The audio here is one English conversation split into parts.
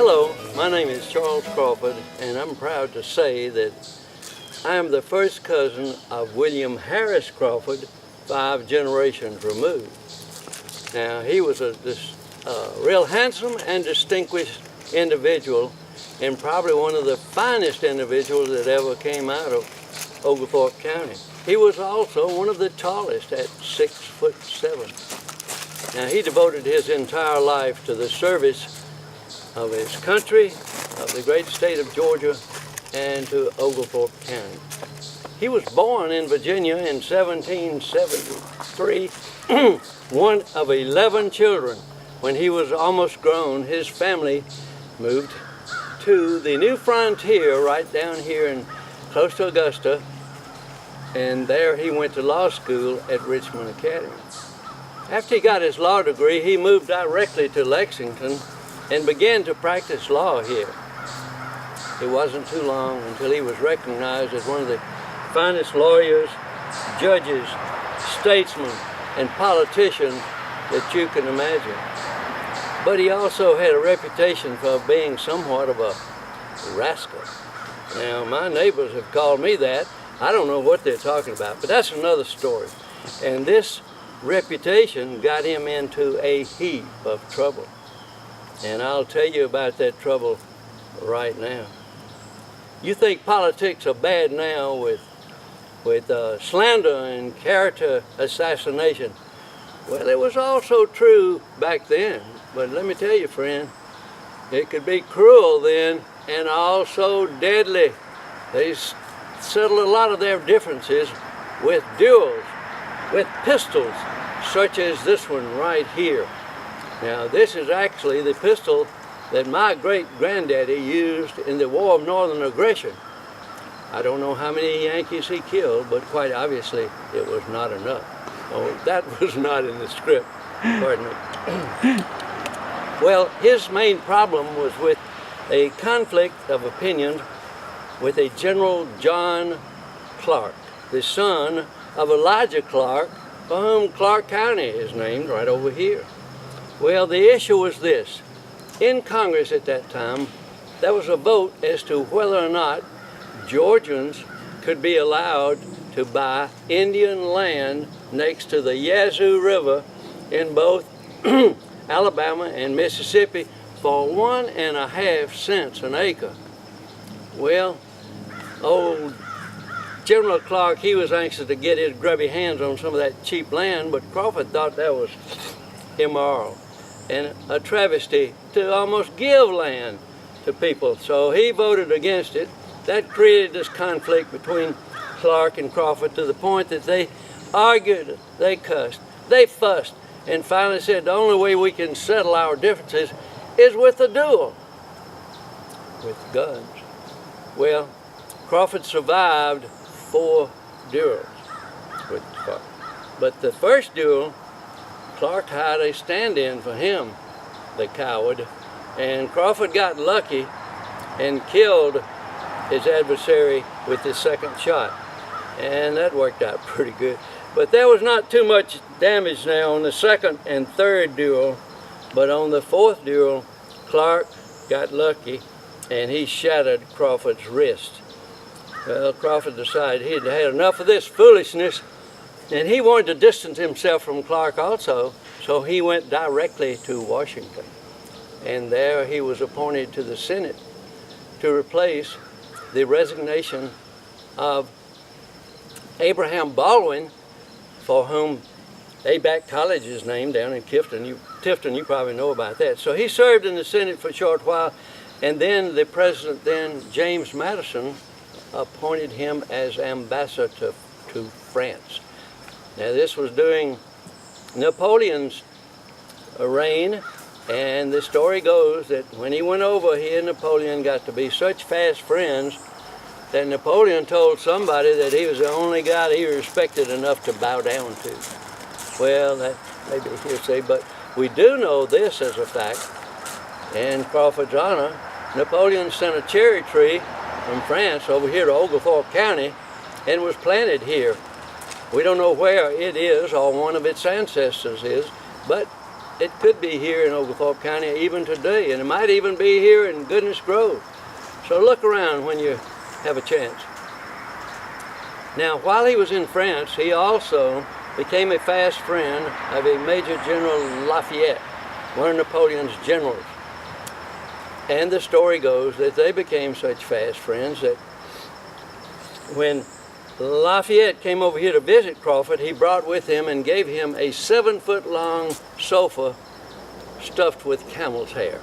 Hello, my name is Charles Crawford, and I'm proud to say that I am the first cousin of William Harris Crawford, 5 generations removed. Now, he was a real handsome and distinguished individual, and probably one of the finest individuals that ever came out of Oglethorpe County. He was also one of the tallest at 6'7". Now, he devoted his entire life to the service of his country, of the great state of Georgia, and to Oglethorpe County. He was born in Virginia in 1773, one of 11 children. When he was almost grown, his family moved to the new frontier right down here in close to Augusta, and there he went to law school at Richmond Academy. After he got his law degree, he moved directly to Lexington and began to practice law here. It wasn't too long until he was recognized as one of the finest lawyers, judges, statesmen, and politicians that you can imagine. But he also had a reputation for being somewhat of a rascal. Now, my neighbors have called me that. I don't know what they're talking about, but that's another story. And this reputation got him into a heap of trouble. And I'll tell you about that trouble right now. You think politics are bad now with slander and character assassination. Well, it was also true back then. But let me tell you, friend, it could be cruel then and also deadly. They settled a lot of their differences with duels, with pistols, such as this one right here. Now, this is actually the pistol that my great-granddaddy used in the War of Northern Aggression. I don't know how many Yankees he killed, but quite obviously it was not enough. Oh, that was not in the script, pardon me. Well, his main problem was with a conflict of opinions with a General John Clark, the son of Elijah Clark, for whom Clark County is named right over here. Well, the issue was this. In Congress at that time, there was a vote as to whether or not Georgians could be allowed to buy Indian land next to the Yazoo River in both Alabama and Mississippi for 1.5 cents an acre. Well, old General Clark, he was anxious to get his grubby hands on some of that cheap land, but Crawford thought that was immoral and a travesty to almost give land to people. So he voted against it. That created this conflict between Clark and Crawford to the point that they argued, they cussed, they fussed, and finally said the only way we can settle our differences is with a duel, with guns. Well, Crawford survived 4 duels with Clark. But the first duel, Clark hired a stand-in for him, the coward, and Crawford got lucky and killed his adversary with his second shot. And that worked out pretty good. But there was not too much damage now on the second and third duel, but on the 4th duel, Clark got lucky and he shattered Crawford's wrist. Well, Crawford decided he'd had enough of this foolishness, and he wanted to distance himself from Clark also, so he went directly to Washington. And there he was appointed to the Senate to replace the resignation of Abraham Baldwin, for whom Abac College is named down in Tifton. You probably know about that. So he served in the Senate for a short while, and then the president then, James Madison, appointed him as ambassador to France. Now, this was during Napoleon's reign, and the story goes that when he went over, he and Napoleon got to be such fast friends that Napoleon told somebody that he was the only guy that he respected enough to bow down to. Well, that may be hearsay, but we do know this as a fact. In Crawford's honor, Napoleon sent a cherry tree from France over here to Oglethorpe County and was planted here. We don't know where it is or one of its ancestors is, but it could be here in Oglethorpe County even today, and it might even be here in Goodness Grove. So look around when you have a chance. Now, while he was in France, he also became a fast friend of a Major General Lafayette, one of Napoleon's generals. And the story goes that they became such fast friends that when Lafayette came over here to visit Crawford, he brought with him and gave him a 7-foot-long sofa stuffed with camel's hair.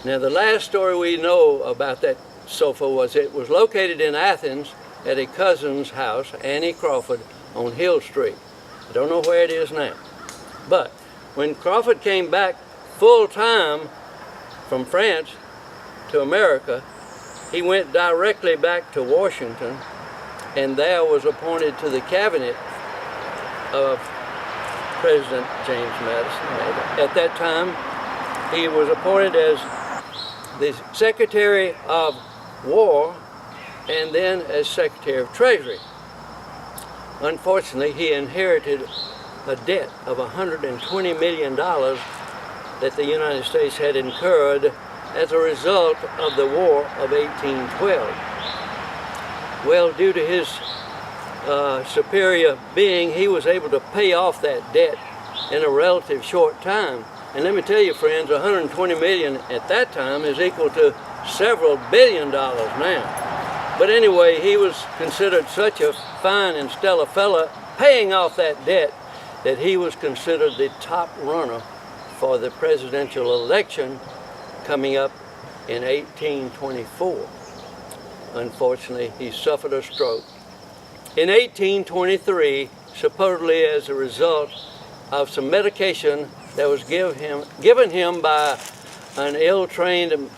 Now, the last story we know about that sofa was it was located in Athens at a cousin's house, Annie Crawford, on Hill Street. I don't know where it is now. But when Crawford came back full-time from France to America, he went directly back to Washington, and there was appointed to the cabinet of President James Madison. At that time, he was appointed as the Secretary of War and then as Secretary of Treasury. Unfortunately, he inherited a debt of $120 million that the United States had incurred as a result of the War of 1812. Well, due to his superior being, he was able to pay off that debt in a relative short time. And let me tell you, friends, $120 million at that time is equal to several billion dollars now. But anyway, he was considered such a fine and stellar fella, paying off that debt, that he was considered the top runner for the presidential election coming up in 1824. Unfortunately, he suffered a stroke. In 1823, supposedly as a result of some medication that was given him by an ill-trained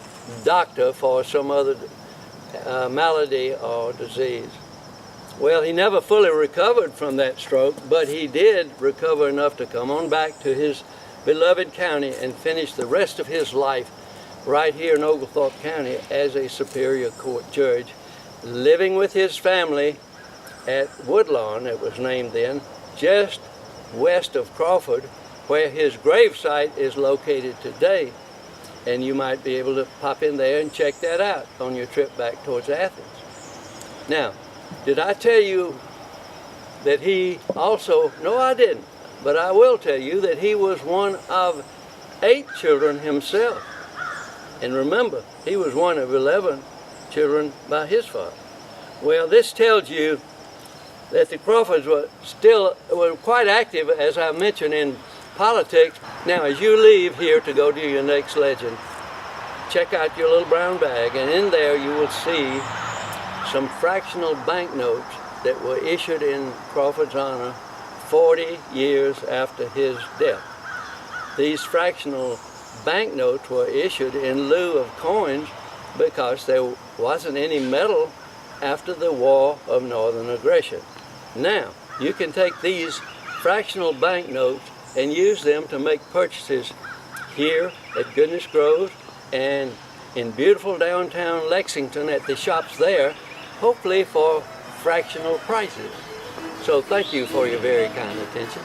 doctor for some other malady or disease. Well, he never fully recovered from that stroke, but he did recover enough to come on back to his beloved county and finish the rest of his life right here in Oglethorpe County as a Superior Court judge, living with his family at Woodlawn, it was named then, just west of Crawford, where his gravesite is located today. And you might be able to pop in there and check that out on your trip back towards Athens. Now, did I tell you that he also, no I didn't, but I will tell you that he was one of 8 children himself. And remember, he was one of 11 children by his father. Well, this tells you that the Crawfords were quite active, as I mentioned, in politics. Now, as you leave here to go to your next legend, check out your little brown bag, and in there you will see some fractional banknotes that were issued in Crawford's honor 40 years after his death. These fractional banknotes were issued in lieu of coins because there wasn't any metal after the War of Northern Aggression. Now, you can take these fractional banknotes and use them to make purchases here at Goodness Grove and in beautiful downtown Lexington at the shops there, hopefully for fractional prices. So thank you for your very kind attention.